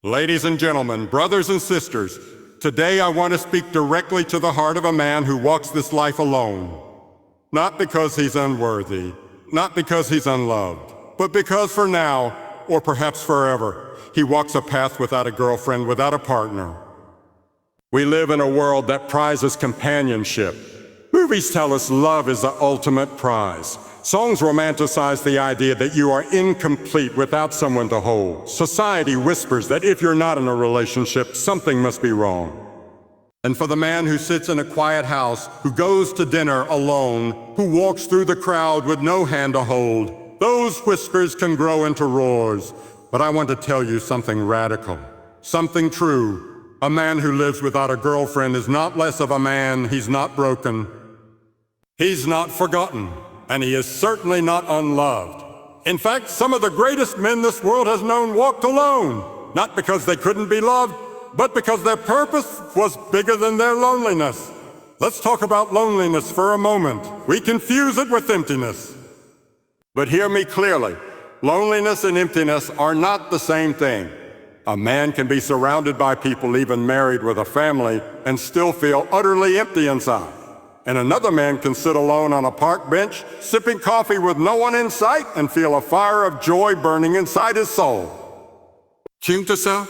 Ladies and gentlemen, brothers and sisters, today I want to speak directly to the heart of a man who walks this life alone. Not because he's unworthy, not because he's unloved, but because for now, or perhaps forever, he walks a path without a girlfriend, without a partner. We live in a world that prizes companionship. Movies tell us love is the ultimate prize. Songs romanticize the idea that you are incomplete without someone to hold. Society whispers that if you're not in a relationship, something must be wrong. And for the man who sits in a quiet house, who goes to dinner alone, who walks through the crowd with no hand to hold, those whispers can grow into roars. But I want to tell you something radical, something true. A man who lives without a girlfriend is not less of a man. He's not broken. He's not forgotten. And he is certainly not unloved. In fact, some of the greatest men this world has known walked alone, not because they couldn't be loved, but because their purpose was bigger than their loneliness. Let's talk about loneliness for a moment. We confuse it with emptiness. But hear me clearly. Loneliness and emptiness are not the same thing. A man can be surrounded by people, even married with a family, and still feel utterly empty inside. And another man can sit alone on a park bench, sipping coffee with no one in sight, and feel a fire of joy burning inside his soul. Tune to self?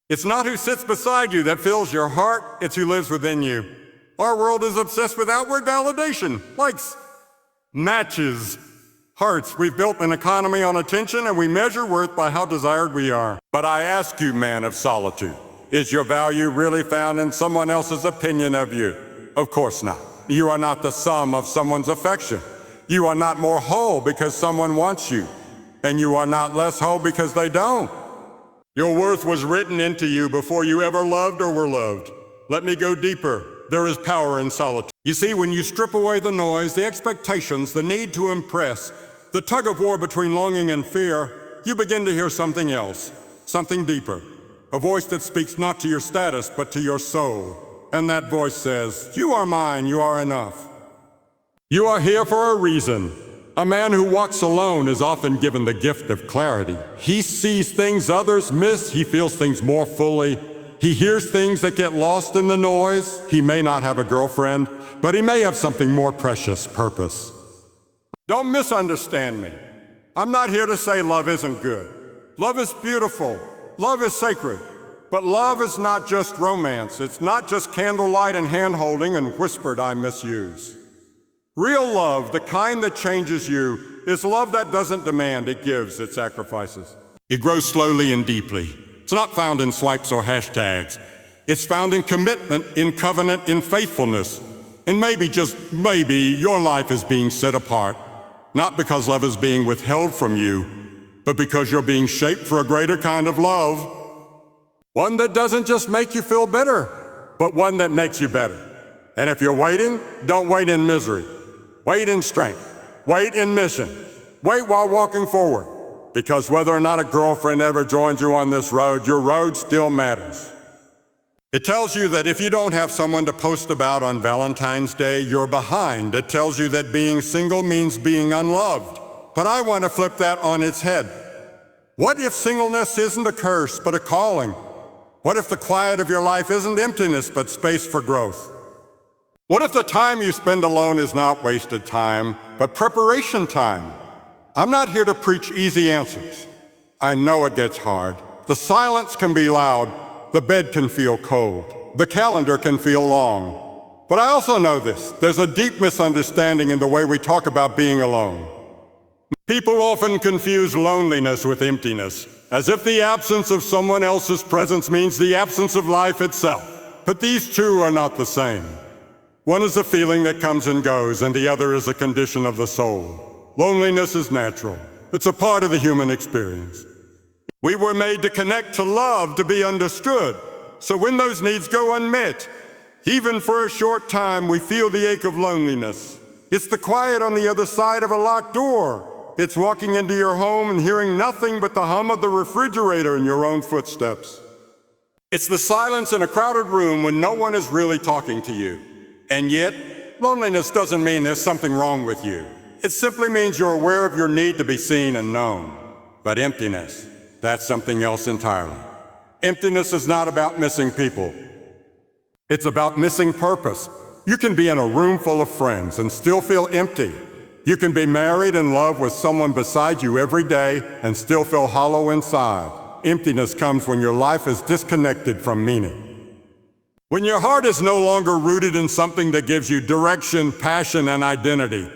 It's not who sits beside you that fills your heart, it's who lives within you. Our world is obsessed with outward validation, likes, matches, hearts. We've built an economy on attention, and we measure worth by how desired we are. But I ask you, man of solitude, is your value really found in someone else's opinion of you? Of course not. You are not the sum of someone's affection. You are not more whole because someone wants you. And you are not less whole because they don't. Your worth was written into you before you ever loved or were loved. Let me go deeper. There is power in solitude. You see, when you strip away the noise, the expectations, the need to impress, the tug of war between longing and fear, you begin to hear something else, something deeper. A voice that speaks not to your status, but to your soul. And that voice says, you are mine, you are enough. You are here for a reason. A man who walks alone is often given the gift of clarity. He sees things others miss, he feels things more fully. He hears things that get lost in the noise. He may not have a girlfriend, but he may have something more precious, purpose. Don't misunderstand me. I'm not here to say love isn't good. Love is beautiful. Love is sacred. But love is not just romance. It's not just candlelight and hand-holding and whispered I misuse. Real love, the kind that changes you, is love that doesn't demand, it gives, it sacrifices. It grows slowly and deeply. It's not found in swipes or hashtags. It's found in commitment, in covenant, in faithfulness. And maybe, just maybe, your life is being set apart. Not because love is being withheld from you, but because you're being shaped for a greater kind of love. One that doesn't just make you feel better, but one that makes you better. And if you're waiting, don't wait in misery. Wait in strength. Wait in mission. Wait while walking forward. Because whether or not a girlfriend ever joins you on this road, your road still matters. It tells you that if you don't have someone to post about on Valentine's Day, you're behind. It tells you that being single means being unloved. But I want to flip that on its head. What if singleness isn't a curse, but a calling? What if the quiet of your life isn't emptiness, but space for growth? What if the time you spend alone is not wasted time, but preparation time? I'm not here to preach easy answers. I know it gets hard. The silence can be loud. The bed can feel cold. The calendar can feel long. But I also know this. There's a deep misunderstanding in the way we talk about being alone. People often confuse loneliness with emptiness, as if the absence of someone else's presence means the absence of life itself. But these two are not the same. One is a feeling that comes and goes, and the other is a condition of the soul. Loneliness is natural. It's a part of the human experience. We were made to connect, to love, to be understood. So when those needs go unmet, even for a short time, we feel the ache of loneliness. It's the quiet on the other side of a locked door. It's walking into your home and hearing nothing but the hum of the refrigerator and your own footsteps. It's the silence in a crowded room when no one is really talking to you. And yet, loneliness doesn't mean there's something wrong with you. It simply means you're aware of your need to be seen and known. But emptiness, that's something else entirely. Emptiness is not about missing people. It's about missing purpose. You can be in a room full of friends and still feel empty. You can be married in love with someone beside you every day and still feel hollow inside. Emptiness comes when your life is disconnected from meaning. When your heart is no longer rooted in something that gives you direction, passion, and identity.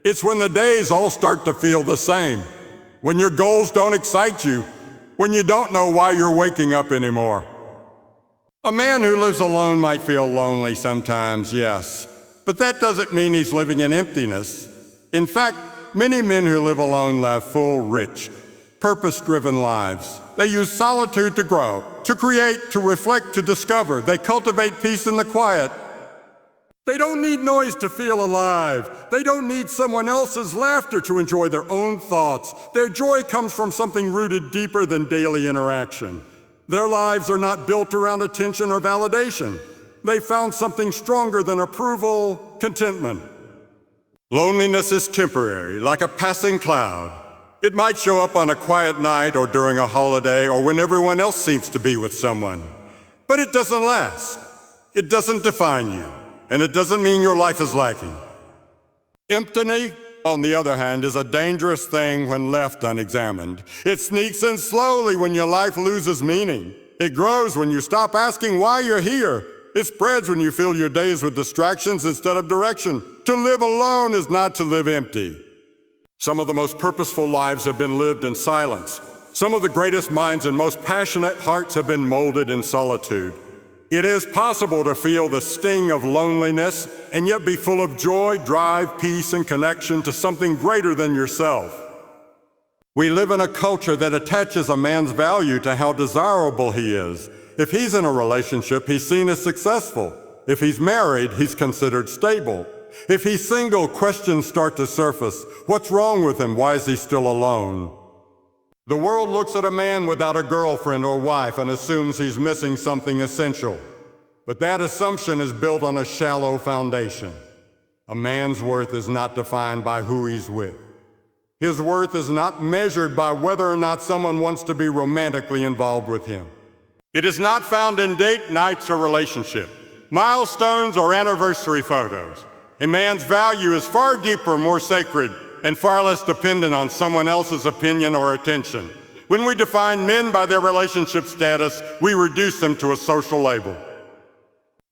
It's when the days all start to feel the same. When your goals don't excite you. When you don't know why you're waking up anymore. A man who lives alone might feel lonely sometimes, yes. But that doesn't mean he's living in emptiness. In fact, many men who live alone live full, rich, purpose-driven lives. They use solitude to grow, to create, to reflect, to discover. They cultivate peace in the quiet. They don't need noise to feel alive. They don't need someone else's laughter to enjoy their own thoughts. Their joy comes from something rooted deeper than daily interaction. Their lives are not built around attention or validation. They found something stronger than approval, contentment. Loneliness is temporary, like a passing cloud. It might show up on a quiet night or during a holiday or when everyone else seems to be with someone. But it doesn't last. It doesn't define you. And it doesn't mean your life is lacking. Empty, on the other hand, is a dangerous thing when left unexamined. It sneaks in slowly when your life loses meaning. It grows when you stop asking why you're here. It spreads when you fill your days with distractions instead of direction. To live alone is not to live empty. Some of the most purposeful lives have been lived in silence. Some of the greatest minds and most passionate hearts have been molded in solitude. It is possible to feel the sting of loneliness and yet be full of joy, drive, peace, and connection to something greater than yourself. We live in a culture that attaches a man's value to how desirable he is. If he's in a relationship, he's seen as successful. If he's married, he's considered stable. If he's single, questions start to surface. What's wrong with him? Why is he still alone? The world looks at a man without a girlfriend or wife and assumes he's missing something essential. But that assumption is built on a shallow foundation. A man's worth is not defined by who he's with. His worth is not measured by whether or not someone wants to be romantically involved with him. It is not found in date nights or relationship, milestones or anniversary photos. A man's value is far deeper, more sacred, and far less dependent on someone else's opinion or attention. When we define men by their relationship status, we reduce them to a social label.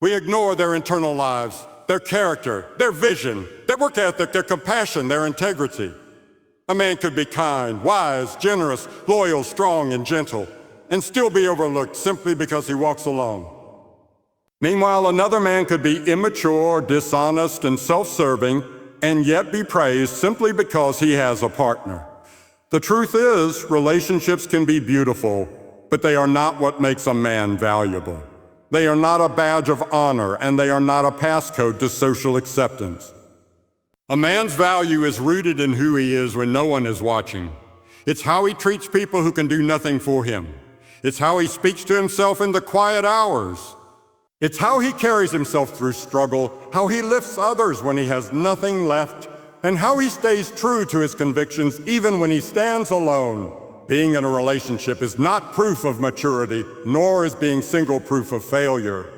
We ignore their internal lives, their character, their vision, their work ethic, their compassion, their integrity. A man could be kind, wise, generous, loyal, strong, and gentle, and still be overlooked simply because he walks alone. Meanwhile, another man could be immature, dishonest, and self-serving, and yet be praised simply because he has a partner. The truth is, relationships can be beautiful, but they are not what makes a man valuable. They are not a badge of honor, and they are not a passcode to social acceptance. A man's value is rooted in who he is when no one is watching. It's how he treats people who can do nothing for him. It's how he speaks to himself in the quiet hours. It's how he carries himself through struggle, how he lifts others when he has nothing left, and how he stays true to his convictions even when he stands alone. Being in a relationship is not proof of maturity, nor is being single proof of failure.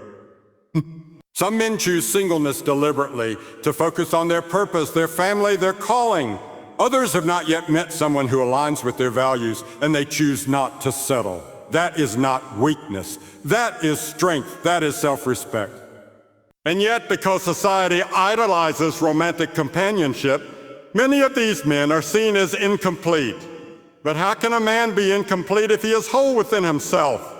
Some men choose singleness deliberately to focus on their purpose, their family, their calling. Others have not yet met someone who aligns with their values, and they choose not to settle. That is not weakness. That is strength. That is self-respect. And yet, because society idolizes romantic companionship, many of these men are seen as incomplete. But how can a man be incomplete if he is whole within himself?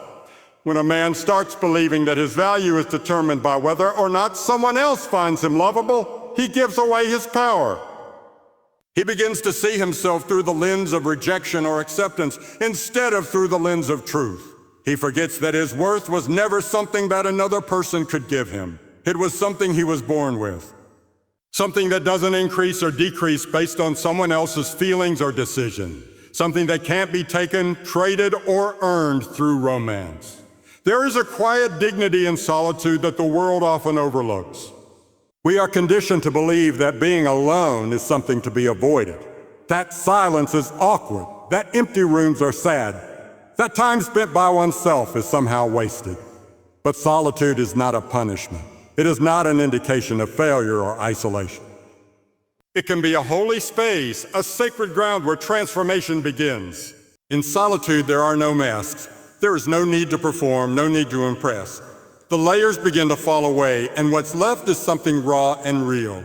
When a man starts believing that his value is determined by whether or not someone else finds him lovable, he gives away his power. He begins to see himself through the lens of rejection or acceptance instead of through the lens of truth. He forgets that his worth was never something that another person could give him. It was something he was born with. Something that doesn't increase or decrease based on someone else's feelings or decision. Something that can't be taken, traded, or earned through romance. There is a quiet dignity in solitude that the world often overlooks. We are conditioned to believe that being alone is something to be avoided. That silence is awkward. That empty rooms are sad. that time spent by oneself is somehow wasted. But solitude is not a punishment. It is not an indication of failure or isolation. It can be a holy space, a sacred ground where transformation begins. In solitude, there are no masks. There is no need to perform, no need to impress. The layers begin to fall away, and what's left is something raw and real.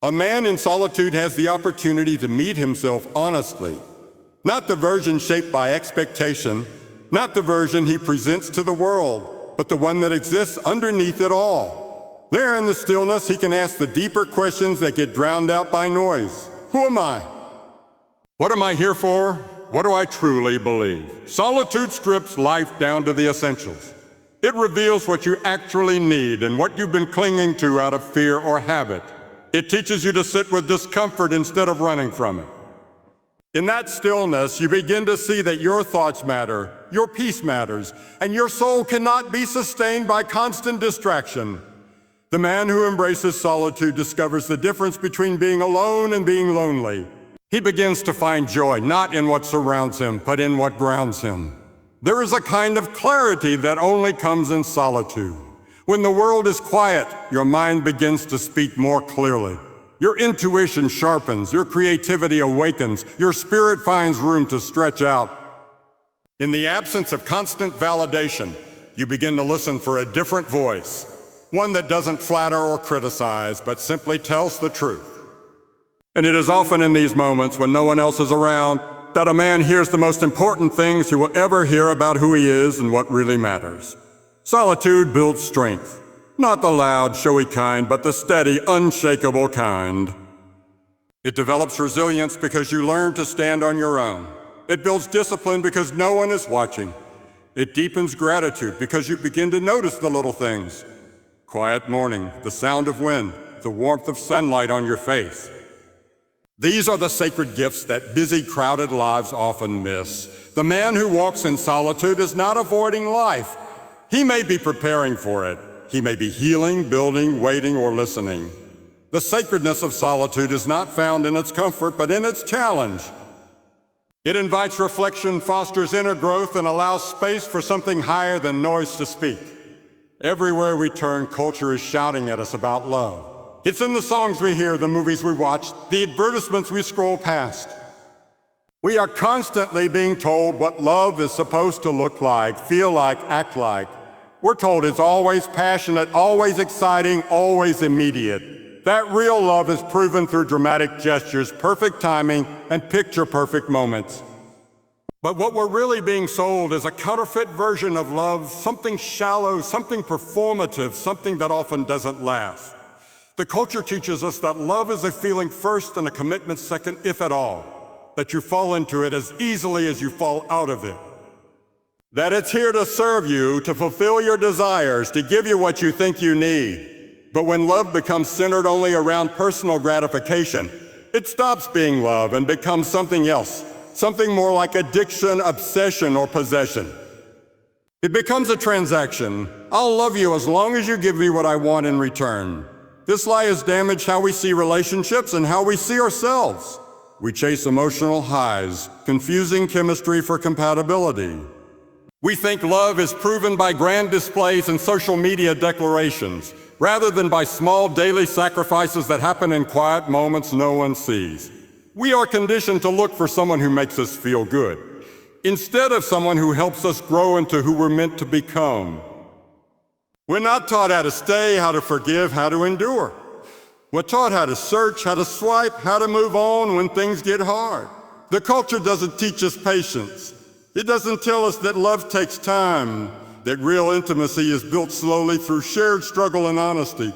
A man in solitude has the opportunity to meet himself honestly, not the version shaped by expectation, not the version he presents to the world, but the one that exists underneath it all. There in the stillness, he can ask the deeper questions that get drowned out by noise. Who am I? What am I here for? What do I truly believe? Solitude strips life down to the essentials. It reveals what you actually need and what you've been clinging to out of fear or habit. It teaches you to sit with discomfort instead of running from it. In that stillness, you begin to see that your thoughts matter, your peace matters, and your soul cannot be sustained by constant distraction. The man who embraces solitude discovers the difference between being alone and being lonely. He begins to find joy not in what surrounds him, but in what grounds him. There is a kind of clarity that only comes in solitude. When the world is quiet, your mind begins to speak more clearly. Your intuition sharpens, your creativity awakens, your spirit finds room to stretch out. In the absence of constant validation, you begin to listen for a different voice, one that doesn't flatter or criticize, but simply tells the truth. And it is often in these moments when no one else is around that a man hears the most important things he will ever hear about who he is and what really matters. Solitude builds strength, not the loud, showy kind, but the steady, unshakable kind. It develops resilience because you learn to stand on your own. It builds discipline because no one is watching. It deepens gratitude because you begin to notice the little things. Quiet morning, the sound of wind, the warmth of sunlight on your face. These are the sacred gifts that busy, crowded lives often miss. The man who walks in solitude is not avoiding life. He may be preparing for it. He may be healing, building, waiting, or listening. The sacredness of solitude is not found in its comfort, but in its challenge. It invites reflection, fosters inner growth, and allows space for something higher than noise to speak. Everywhere we turn, culture is shouting at us about love. It's in the songs we hear, the movies we watch, the advertisements we scroll past. We are constantly being told what love is supposed to look like, feel like, act like. We're told it's always passionate, always exciting, always immediate. That real love is proven through dramatic gestures, perfect timing, and picture-perfect moments. But what we're really being sold is a counterfeit version of love, something shallow, something performative, something that often doesn't last. The culture teaches us that love is a feeling first and a commitment second, if at all, that you fall into it as easily as you fall out of it. That it's here to serve you, to fulfill your desires, to give you what you think you need. But when love becomes centered only around personal gratification, it stops being love and becomes something else, something more like addiction, obsession, or possession. It becomes a transaction. I'll love you as long as you give me what I want in return. This lie has damaged how we see relationships and how we see ourselves. We chase emotional highs, confusing chemistry for compatibility. We think love is proven by grand displays and social media declarations, rather than by small daily sacrifices that happen in quiet moments no one sees. We are conditioned to look for someone who makes us feel good, instead of someone who helps us grow into who we're meant to become. We're not taught how to stay, how to forgive, how to endure. We're taught how to search, how to swipe, how to move on when things get hard. The culture doesn't teach us patience. It doesn't tell us that love takes time, that real intimacy is built slowly through shared struggle and honesty.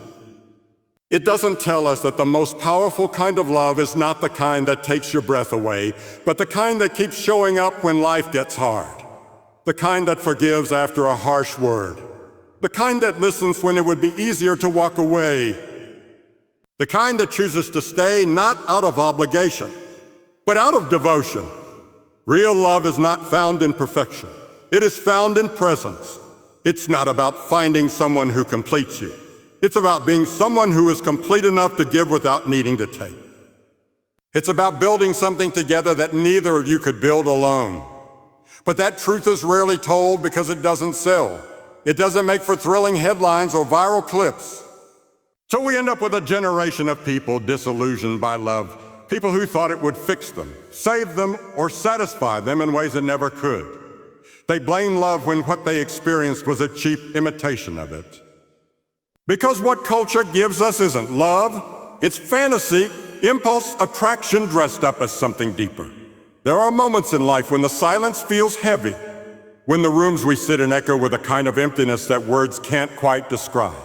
It doesn't tell us that the most powerful kind of love is not the kind that takes your breath away, but the kind that keeps showing up when life gets hard. The kind that forgives after a harsh word. The kind that listens when it would be easier to walk away. The kind that chooses to stay not out of obligation, but out of devotion. Real love is not found in perfection. It is found in presence. It's not about finding someone who completes you. It's about being someone who is complete enough to give without needing to take. It's about building something together that neither of you could build alone. But that truth is rarely told because it doesn't sell. It doesn't make for thrilling headlines or viral clips. So we end up with a generation of people disillusioned by love, people who thought it would fix them, save them, or satisfy them in ways it never could. They blame love when what they experienced was a cheap imitation of it. Because what culture gives us isn't love, it's fantasy, impulse, attraction dressed up as something deeper. There are moments in life when the silence feels heavy, when the rooms we sit in echo with a kind of emptiness that words can't quite describe.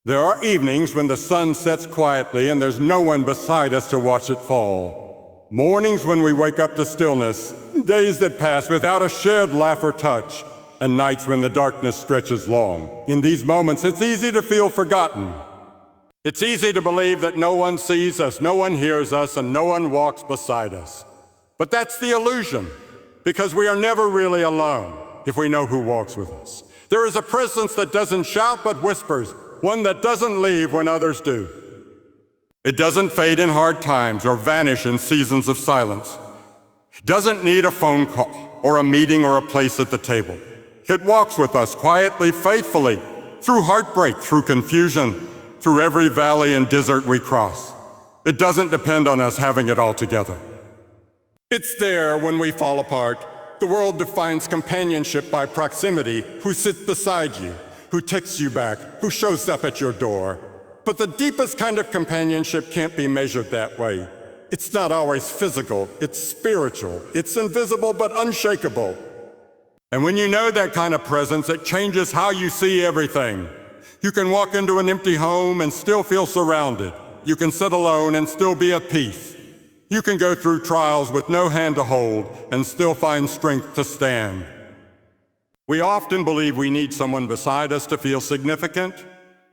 There are evenings when the sun sets quietly and there's no one beside us to watch it fall. Mornings when we wake up to stillness, days that pass without a shared laugh or touch, and nights when the darkness stretches long. In these moments, it's easy to feel forgotten. It's easy to believe that no one sees us, no one hears us, and no one walks beside us. But that's the illusion, because we are never really alone if we know who walks with us. There is a presence that doesn't shout but whispers, one that doesn't leave when others do. It doesn't fade in hard times or vanish in seasons of silence. It doesn't need a phone call or a meeting or a place at the table. It walks with us quietly, faithfully, through heartbreak, through confusion, through every valley and desert we cross. It doesn't depend on us having it all together. It's there when we fall apart. The world defines companionship by proximity, who sits beside you, who texts you back, who shows up at your door. But the deepest kind of companionship can't be measured that way. It's not always physical, it's spiritual, it's invisible but unshakable. And when you know that kind of presence, it changes how you see everything. You can walk into an empty home and still feel surrounded. You can sit alone and still be at peace. You can go through trials with no hand to hold and still find strength to stand. We often believe we need someone beside us to feel significant,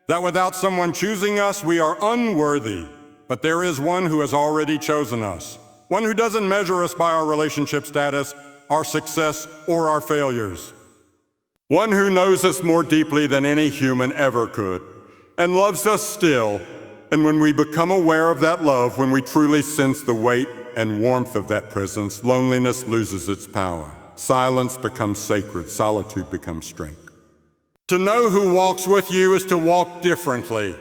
that without someone choosing us, we are unworthy. But there is one who has already chosen us, one who doesn't measure us by our relationship status, our success, or our failures. One who knows us more deeply than any human ever could, and loves us still. And when we become aware of that love, when we truly sense the weight and warmth of that presence, loneliness loses its power. Silence becomes sacred, solitude becomes strength. To know who walks with you is to walk differently.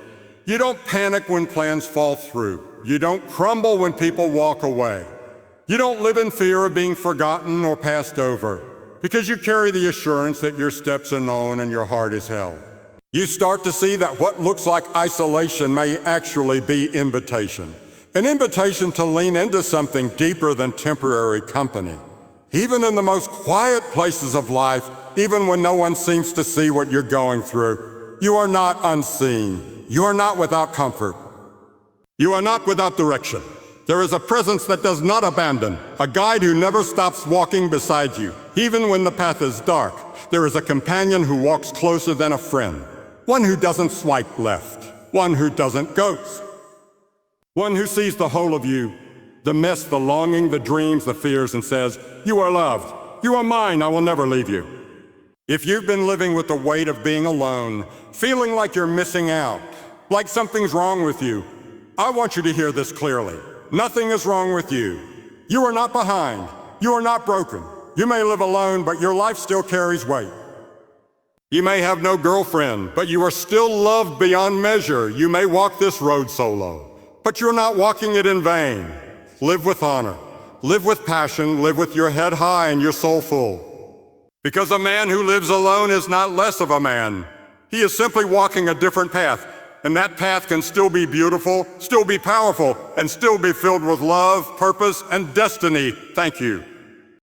You don't panic when plans fall through. You don't crumble when people walk away. You don't live in fear of being forgotten or passed over, because you carry the assurance that your steps are known and your heart is held. You start to see that what looks like isolation may actually be invitation. An invitation to lean into something deeper than temporary company. Even in the most quiet places of life, even when no one seems to see what you're going through, you are not unseen. You are not without comfort. You are not without direction. There is a presence that does not abandon, a guide who never stops walking beside you. Even when the path is dark, there is a companion who walks closer than a friend. One who doesn't swipe left. One who doesn't ghost. One who sees the whole of you, the mess, the longing, the dreams, the fears, and says, "You are loved. You are mine. I will never leave you." If you've been living with the weight of being alone, feeling like you're missing out, like something's wrong with you, I want you to hear this clearly. Nothing is wrong with you. You are not behind. You are not broken. You may live alone, but your life still carries weight. You may have no girlfriend, but you are still loved beyond measure. You may walk this road solo, but you're not walking it in vain. Live with honor. Live with passion. Live with your head high and your soul full. Because a man who lives alone is not less of a man. He is simply walking a different path. And that path can still be beautiful, still be powerful, and still be filled with love, purpose, and destiny. Thank you.